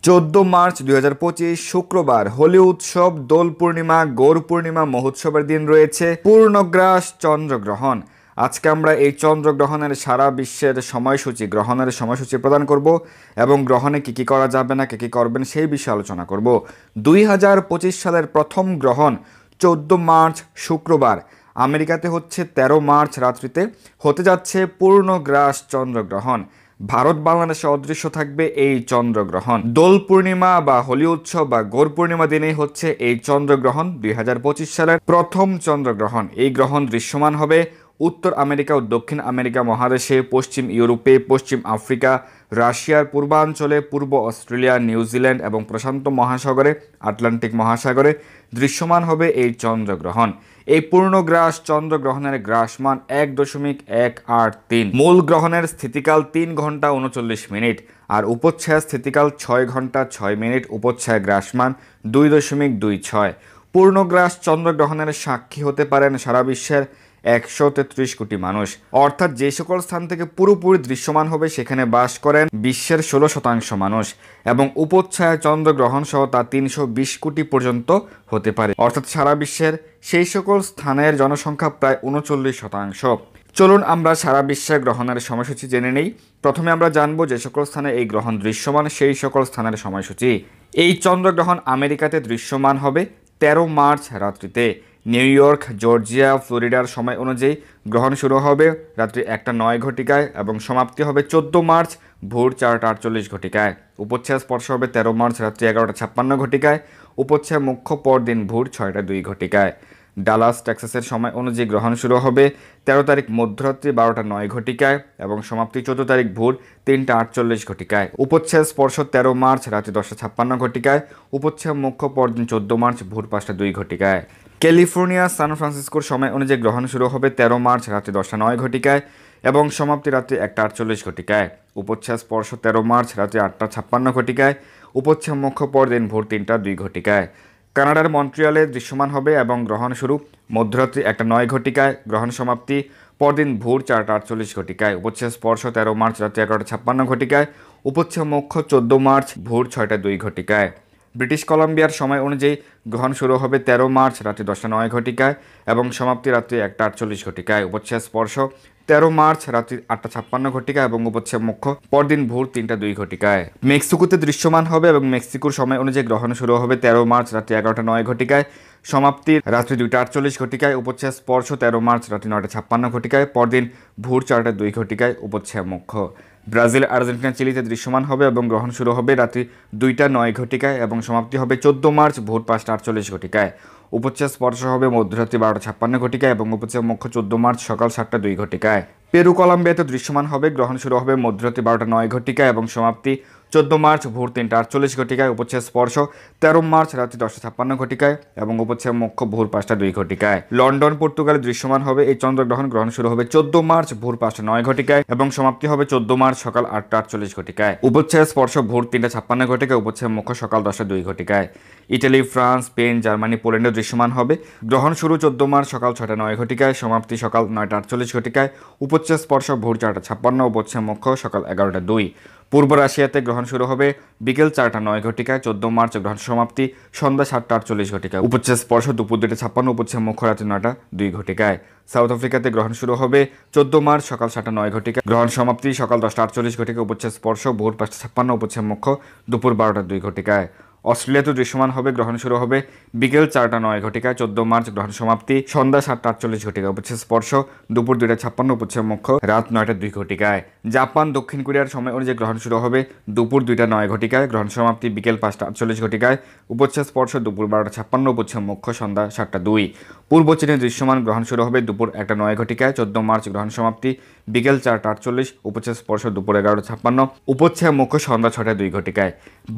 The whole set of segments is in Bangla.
14 মার্চ 2025 শুক্রবার হোলি উৎসব, দোল পূর্ণিমা, গৌর পূর্ণিমা মহোৎসবের দিন রয়েছে পূর্ণগ্রাস চন্দ্রগ্রহণ। আজকে আমরা এই চন্দ্রগ্রহণের সারা বিশ্বের গ্রহণের সময়সূচি প্রদান করব এবং গ্রহণে কি কি করা যাবে না, কি কি করবেন সেই বিষয়ে আলোচনা করব। 2025 সালের প্রথম গ্রহণ 14 মার্চ শুক্রবার আমেরিকাতে হচ্ছে, 13 মার্চ রাত্রিতে হতে যাচ্ছে পূর্ণগ্রাস চন্দ্রগ্রহণ। ভারত বাংলাদেশে অদৃশ্য থাকবে এই চন্দ্রগ্রহণ। দোল পূর্ণিমা বা হোলি উৎসব বা গৌর পূর্ণিমা দিনেই হচ্ছে এই চন্দ্রগ্রহণ। 2025 সালের প্রথম চন্দ্রগ্রহণ। এই গ্রহণ দৃশ্যমান হবে উত্তর আমেরিকা ও দক্ষিণ আমেরিকা মহাদেশে, পশ্চিম ইউরোপে, পশ্চিম আফ্রিকা, রাশিয়ার পূর্বাঞ্চলে, পূর্ব অস্ট্রেলিয়া, নিউজিল্যান্ড এবং প্রশান্ত মহাসাগরে, আটলান্টিক মহাসাগরে দৃশ্যমান হবে এই চন্দ্রগ্রহণ। এই পূর্ণগ্রাস চন্দ্রগ্রহণের গ্রাসমান 1.183। মূল গ্রহণের স্থিতিকাল 3 ঘন্টা 39 মিনিট আর উপচ্ছায়া স্থিতিকাল 6 ঘন্টা 6 মিনিট। উপচ্ছায়া গ্রাসমান 2.26। পূর্ণগ্রাস চন্দ্রগ্রহণের সাক্ষী হতে পারেন সারা বিশ্বের 133 কোটি মানুষ। অর্থাৎ যে সকল স্থান থেকে পুরোপুরি দৃশ্যমান হবে সেখানে বাস করেন বিশ্বের 16% মানুষ এবং উপচ্ছায়া চন্দ্রগ্রহণ সহ তা 320 কোটি পর্যন্ত হতে পারে। অর্থাৎ সারা বিশ্বের সেই সকল স্থানের জনসংখ্যা প্রায় 39%। চলুন আমরা সারা বিশ্বের গ্রহণের সময়সূচি জেনে নেই। প্রথমে আমরা জানবো যে সকল স্থানে এই গ্রহণ দৃশ্যমান সেই সকল স্থানের সময়সূচি। এই চন্দ্রগ্রহণ আমেরিকাতে দৃশ্যমান হবে 13 মার্চ রাত্রিতে। নিউ ইয়র্ক, জর্জিয়া, ফ্লোরিডার সময় অনুযায়ী গ্রহণ শুরু হবে রাত্রি 1:09 এবং সমাপ্তি হবে 14 মার্চ ভোর 4:48। উপচ্ছায়া স্পর্শ হবে 13 মার্চ রাত্রি 11:56। উপচ্ছায়া মুখ্য পরদিন ভোর 6:02। ডালাস, টেক্সাসের সময় অনুযায়ী গ্রহণ শুরু হবে 13 তারিখ মধ্যরাত্রি 12:09 এবং সমাপ্তি 14 তারিখ ভোর 3:48। উপচ্ছায়া স্পর্শ 13 মার্চ রাত্রি 10:56। উপচ্ছায়া মুখ্য পরদিন 14 মার্চ ভোর 5:02। ক্যালিফোর্নিয়া, সান ফ্রান্সিসকোর সময় অনুযায়ী গ্রহণ শুরু হবে 13 মার্চ রাত্রি 10:09 এবং সমাপ্তি রাত্রি 1:48। উপচ্ছায়া স্পর্শ 13 মার্চ রাত্রি 8:56। উপচ্ছায়া মুখ্য পরদিন ভোর 3:02। কানাডার মন্ট্রিয়ালে দৃশ্যমান হবে এবং গ্রহণ শুরু মধ্যরাত্রি 1:09। গ্রহণ সমাপ্তি পরদিন ভোর 4:48। উপচ্ছায়া স্পর্শ 13 মার্চ রাত্রি 11:56। উপচ্ছায়া মুখ্য 14 মার্চ ভোর 6:02। ব্রিটিশ কলাম্বিয়ার সময় অনুযায়ী গ্রহণ শুরু হবে 13 মার্চ রাত্রি 10:09 এবং সমাপ্তি রাত্রি 1:48। উপচ্ছায়া স্পর্শ 13 মার্চ রাত্রি 8:56 এবং উপচ্ছায়া মুখ্য পরদিন ভোর 3:02। মেক্সিকোতে দৃশ্যমান হবে এবং মেক্সিকোর সময় অনুযায়ী গ্রহণ শুরু হবে 13 মার্চ রাত্রি 11:09, সমাপ্তি রাত্রি 2:48। উপচ্ছায়া স্পর্শ 13 মার্চ রাত্রি 9:56, পরদিন ভোর 4:02। উপচ্ছায়া মুখ্য ব্রাজিল, আর্জেন্টিনা, চিলিতে দৃশ্যমান হবে এবং গ্রহণ শুরু হবে রাত্রি 2:09 এবং সমাপ্তি হবে 14 মার্চ ভোর 5:48। উপচ্ছায়া স্পর্শ হবে মধ্যরাত্রি 12:56 এবং উপচ্ছায়া মুখ্য 14 মার্চ সকাল 7:02। পেরু, কলম্বিয়াতে দৃশ্যমান হবে, গ্রহণ শুরু হবে মধ্যরাত্রি 12:09 এবং সমাপ্তি 14 মার্চ ভোর 3:48। উপচ্ছায়া স্পর্শ 13 মার্চ রাত্রি 10:56 এবং উপচ্ছায়া মুখ্য ভোর 5:02। লন্ডন, পর্তুগালে দৃশ্যমান হবে এই চন্দ্রগ্রহণ, গ্রহণ শুরু হবে 14 মার্চ ভোর 5:09 এবং সমাপ্তি হবে 14 মার্চ সকাল 8:48। উপচ্ছায়া স্পর্শ ভোর 3:56, উপচ্ছায়া মুখ্য সকাল 10:02। ইটালি, ফ্রান্স, স্পেন, জার্মানি, পোল্যান্ডে দৃশ্যমান হবে, গ্রহণ শুরু 14 মার্চ সকাল 6:09, সমাপ্তি সকাল 9:48। উপচ্ছায়া স্পর্শ ভোর 4:56, উপচ্ছায়া মুখ্য সকাল 11:02। পূর্ব রাশিয়াতে গ্রহণ শুরু হবে বিকেল 4:09, 14 মার্চ গ্রহণ সমাপ্তি সন্ধ্যা 7:48। উপচ্ছায়া স্পর্শ দুপুর 2:56, উপচ্ছায়া মুখ্য রাত্রি 9:02। সাউথ আফ্রিকাতে গ্রহণ শুরু হবে 14 মার্চ সকাল 7:09, গ্রহণ সমাপ্তি সকাল 10:48। উপচ্ছায়া স্পর্শ ভোর 5:56, উপচ্ছায়া মুখ্য দুপুর 12:02। অস্ট্রেলিয়াতে দৃশ্যমান হবে, গ্রহণ শুরু হবে বিকেল 4:09, 14 মার্চ গ্রহণ সমাপ্তি সন্ধ্যা 7:48। উপচ্ছায়া স্পর্শ দুপুর 2:56, উপচ্ছায়া মুখ্য রাত 9:02। জাপান, দক্ষিণ কোরিয়ার সময় অনুযায়ী গ্রহণ শুরু হবে দুপুর 2:09, গ্রহণ সমাপ্তি বিকেল 5:48। উপচ্ছায়া স্পর্শ দুপুর 12:56, উপচ্ছায়া মুখ্য সন্ধ্যা 7:02। পূর্ব চীনে দৃশ্যমান, গ্রহণ শুরু হবে দুপুর 1:09, 14 মার্চ গ্রহণ সমাপ্তি বিকেল 4:48। উপচ্ছায়া স্পর্শ দুপুর 11:56, উপচ্ছায়া মুখ্য সন্ধ্যা 6:02।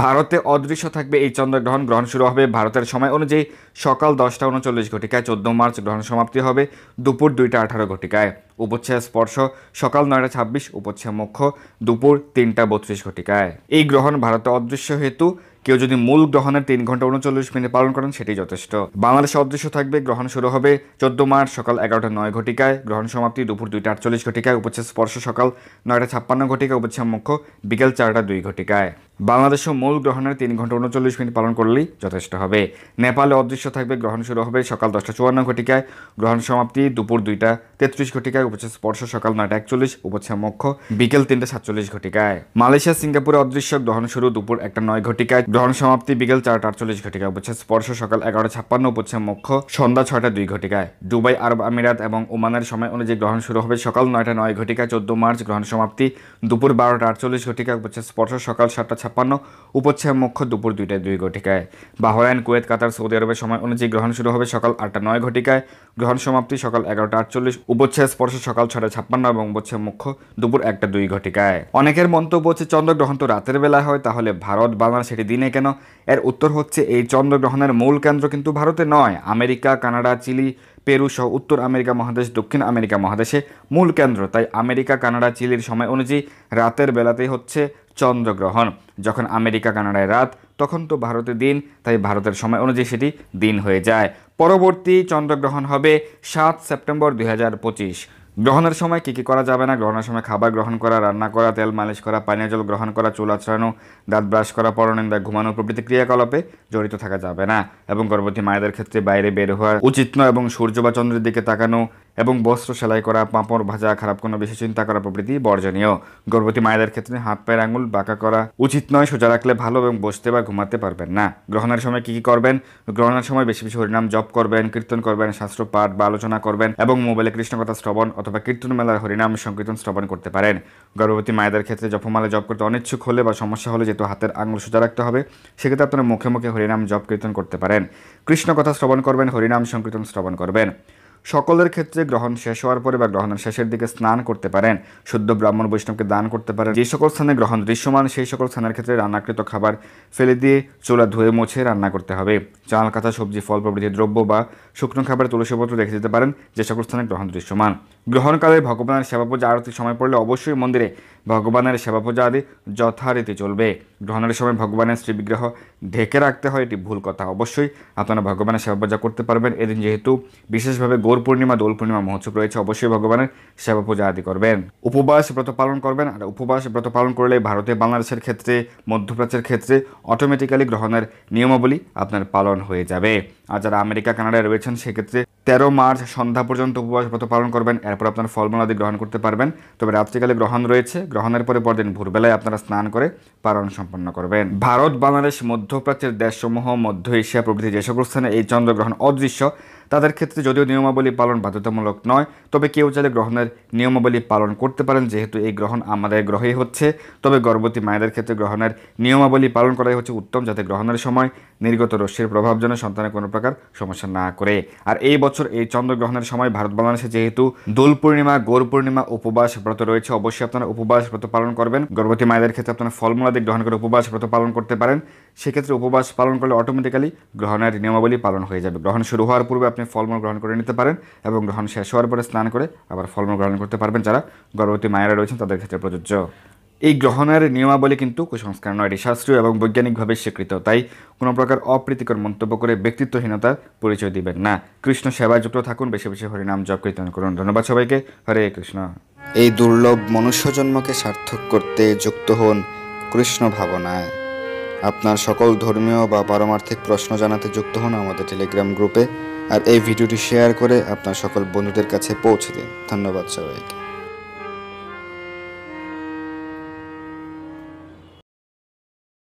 ভারতে অদৃশ্য থাকবে এই চন্দ্রগ্রহণ, গ্রহণ শুরু হবে ভারতের সময় অনুযায়ী সকাল 10:39, 14 মার্চ গ্রহণ সমাপ্তি হবে দুপুর 2:18। উপচ্ছায়া স্পর্শ সকাল 9:26, উপচ্ছায়া মুখ্য দুপুর 3:32। এই গ্রহণ ভারতে অদৃশ্য হেতু কেউ যদি মূল গ্রহণের 3 ঘন্টা 39 মিনিট পালন করেন সেটি যথেষ্ট। বাংলাদেশে অদৃশ্য থাকবে, গ্রহণ শুরু হবে 14 মার্চ সকাল 11:09, গ্রহণ সমাপ্তি দুপুর 2:48। উপচ্ছায়া স্পর্শ সকাল 9:56, উপচ্ছায়া মুখ্য বিকেল 4:02। বাংলাদেশও মূল গ্রহণের 3 ঘন্টা 39 মিনিট পালন করলেই যথেষ্ট হবে। নেপালে অদৃশ্য থাকবে, গ্রহণ শুরু হবে সকাল 10:54 ঘটিকায়, গ্রহণ সমাপ্তি দুপুর 2:33 ঘটিকায়, উপচ্ছেদ স্পর্শ সকাল 9:41, উপচ্ছেদ মোক্ষ বিকেল 3:47 ঘটিকায়। মালয়েশিয়া সিঙ্গাপুরে অদৃশ্য, গ্রহণ শুরু দুপুর 1:09 ঘটিকায়, গ্রহণ সমাপ্তি বিকেল 4:48 ঘটিকায়, উপচ্ছেদ স্পর্শ সকাল 11:56, উপচ্ছেদ মোক্ষ সন্ধ্যা 6:02 ঘটিকায়। দুবাই আরব আমিরাত এবং ওমানের সময় অনুযায়ী গ্রহণ শুরু হবে সকাল 9:09 ঘটিকায়, 14 মার্চ, গ্রহণ সমাপ্তি দুপুর 12:48 ঘটিকায়, উপচ্ছেদ স্পর্শ সকাল 7:56, উপচ্ছেদ মোক্ষ দুপুর 2:02 ঘটিকায়। বাহরাইন, কুয়েত, কাতার, সৌদি আরবের সময় অনুযায়ী গ্রহণ শুরু হবে সকাল 8:09 ঘটিকায়, গ্রহণ সমাপ্তি সকাল 11:48, উপচ্ছেদ স্পর্শ সকাল 6:56 এবং উপচ্ছেদ মোক্ষ দুপুর 1:02 ঘটিকায়। অনেকের মন্তব্য হচ্ছে চন্দ্রগ্রহণ তো রাতের বেলায় হয়, তাহলে ভারত বাংলাদেশ সেটি দিনে কেন? এর উত্তর হচ্ছে এই চন্দ্রগ্রহণের মূল কেন্দ্র কিন্তু ভারতে নয়, আমেরিকা, কানাডা, চিলি, পেরু সহ উত্তর আমেরিকা মহাদেশ, দক্ষিণ আমেরিকা মহাদেশে মূল কেন্দ্র। তাই আমেরিকা, কানাডা, চিলির সময় অনুযায়ী রাতের বেলাতেই হচ্ছে চন্দ্রগ্রহণ। যখন আমেরিকা, কানাডায় রাত, তখন তো ভারতে দিন, তাই ভারতের সময় অনুযায়ী সেটি দিন হয়ে যায়। পরবর্তী চন্দ্রগ্রহণ হবে 7 সেপ্টেম্বর 2025। গ্রহণের সময় কী কী করা যাবে না? গ্রহণের সময় খাবার গ্রহণ করা, রান্না করা, তেল মালিশ করা, পানীয় জল গ্রহণ করা, চুল আঁচড়ানো, দাঁত ব্রাশ করা, পরনিন্দা, ঘুমানো প্রভৃতি ক্রিয়াকলাপে জড়িত থাকা যাবে না। এবং গর্ভবতী মায়েদের ক্ষেত্রে বাইরে বের হওয়া উচিত নয়, এবং সূর্য বা চন্দ্রের দিকে তাকানো এবং বস্ত্র সেলাই করা, পাঁপড় ভাজা, খারাপ কোনো বিষয় চিন্তা করা প্রভৃতি বর্জনীয়। গর্ভবতী মায়েদের ক্ষেত্রে হাত পায়ের আঙুল বাঁকা করা উচিত নয়, সোজা রাখলে ভালো, এবং বসতে বা ঘুমাতে পারবেন না। গ্রহণের সময় কী কী করবেন? গ্রহণের সময় বেশি বেশি হরিনাম জপ করবেন, কীর্তন করবেন, শাস্ত্র পাঠ বা আলোচনা করবেন, এবং মোবাইলে কৃষ্ণকথা শ্রবণ অথবা কীর্তন মেলার হরিনাম সংকীর্তন শ্রবণ করতে পারেন। গর্ভবতী মায়েদের ক্ষেত্রে জপমালা জপ করতে অনিচ্ছুক হলে বা সমস্যা হলে, যেহেতু হাতের আঙুল সোজা রাখতে হবে, সেক্ষেত্রে আপনারা মুখে মুখে হরিনাম জপ কীর্তন করতে পারেন। কৃষ্ণকথা শ্রবণ করবেন, হরিনাম সংকীর্তন শ্রবণ করবেন। সকলের ক্ষেত্রে গ্রহণ শেষ হওয়ার পরে বা গ্রহণের শেষের দিকে স্নান করতে পারেন, শুদ্ধ ব্রাহ্মণ বৈষ্ণবকে দান করতে পারেন। যে সকল স্থানে গ্রহণ দৃশ্যমান, সেই সকল স্থানের ক্ষেত্রে রান্নাকৃত খাবার ফেলে দিয়ে চুলা ধুয়ে মুছে রান্না করতে হবে। চাল, কাঁচা সবজি, ফল প্রভৃতি দ্রব্য বা শুকনো খাবার, তুলসীপত্র রেখে দিতে পারেন যে সকল স্থানে গ্রহণ দৃশ্যমান। গ্রহণকালে ভগবানের সেবা পূজা আরতির সময় পড়লে অবশ্যই মন্দিরে ভগবানের সেবা পূজা আদি যথারীতি চলবে। গ্রহণের সময় ভগবানের শ্রীবিগ্রহ ঢেকে রাখতে হয়, এটি ভুল কথা। অবশ্যই আপনারা ভগবানের সেবা পূজা করতে পারবেন। এদিন যেহেতু বিশেষভাবে গৌর পূর্ণিমা, দোল পূর্ণিমা মহোৎসব রয়েছে, অবশ্যই ভগবানের সেবা পূজা আদি করবেন। উপবাস ব্রত পালন করবেন, আর উপবাস ব্রত পালন করলে ভারতে, বাংলাদেশের ক্ষেত্রে, মধ্যপ্রাচ্যের ক্ষেত্রে অটোমেটিক্যালি গ্রহণের নিয়মাবলী আপনার পালন হয়ে যাবে। আর যারা আমেরিকা, কানাডায় রয়েছেন, সেক্ষেত্রে 13 মার্চ সন্ধ্যা পর্যন্ত উপবাস ব্রত পালন করবেন। এরপর আপনার ফলমূল আদি গ্রহণ করতে পারবেন। তবে রাত্রিকালে গ্রহণ রয়েছে, গ্রহণের পরে পরদিন ভোরবেলায় আপনারা স্নান করে পালন সম্পন্ন করবেন। ভারত, বাংলাদেশ, মধ্যপ্রাচ্যের দেশসমূহ, মধ্য এশিয়া প্রভৃতি যে সকল স্থানে এই চন্দ্রগ্রহণ অদৃশ্য, তাদের ক্ষেত্রে যদিও নিয়মাবলী পালন বাধ্যতামূলক নয়, তবে কেউ চাইলে গ্রহণের নিয়মাবলী পালন করতে পারেন, যেহেতু এই গ্রহণ আমাদের গ্রহেই হচ্ছে। তবে গর্ভবতী মায়েদের ক্ষেত্রে গ্রহণের নিয়মাবলী পালন করাই হচ্ছে উত্তম, যাতে গ্রহণের সময় নির্গত রশ্মির প্রভাব যেন সন্তানের কোনো প্রকার সমস্যা না করে। আর এই বছর এই চন্দ্রগ্রহণের সময় ভারত, বাংলাদেশে যেহেতু দোল পূর্ণিমা, গৌর পূর্ণিমা উপবাস ব্রত রয়েছে, অবশ্যই আপনারা উপবাস ব্রত পালন করবেন। গর্ভবতী মায়েদের ক্ষেত্রে আপনারা ফলমূল আদি গ্রহণ করে উপবাস ব্রত পালন করতে পারেন। সেক্ষেত্রে উপবাস পালন করলে অটোমেটিক্যালি গ্রহণের নিয়মাবলী পালন হয়ে যাবে। গ্রহণ শুরু হওয়ার পূর্বে আপনি ফলমূল গ্রহণ করে নিতে পারেন, এবং গ্রহণ শেষ হওয়ার পরে স্নান করে আবার ফলমূল গ্রহণ করতে পারবেন। যারা গর্ভবতী মায়েরা রয়েছেন তাদের ক্ষেত্রে প্রযোজ্য। এই গ্রহণের নিয়মাবলী কিন্তু কুসংস্কার নয়, এটি শাস্ত্রীয় এবং বৈজ্ঞানিকভাবে স্বীকৃত। তাই কোনো প্রকার অপ্রীতিকর মন্তব্য করে ব্যক্তিত্বহীনতার পরিচয় দিবেন না। কৃষ্ণ সেবায় যুক্ত থাকুন, বেশি বেশি হরিনাম জপ কীর্তন করুন। ধন্যবাদ সবাইকে। হরে কৃষ্ণ। এই দুর্লভ মনুষ্য জন্মকে সার্থক করতে যুক্ত হন কৃষ্ণ ভাবনায়। আপনার সকল ধর্মীয় বা পারমার্থিক প্রশ্ন জানাতে যুক্ত হন আমাদের টেলিগ্রাম গ্রুপে, আর এই ভিডিওটি শেয়ার করে আপনার সকল বন্ধুদের কাছে পৌঁছে দিন। ধন্যবাদ সবাইকে।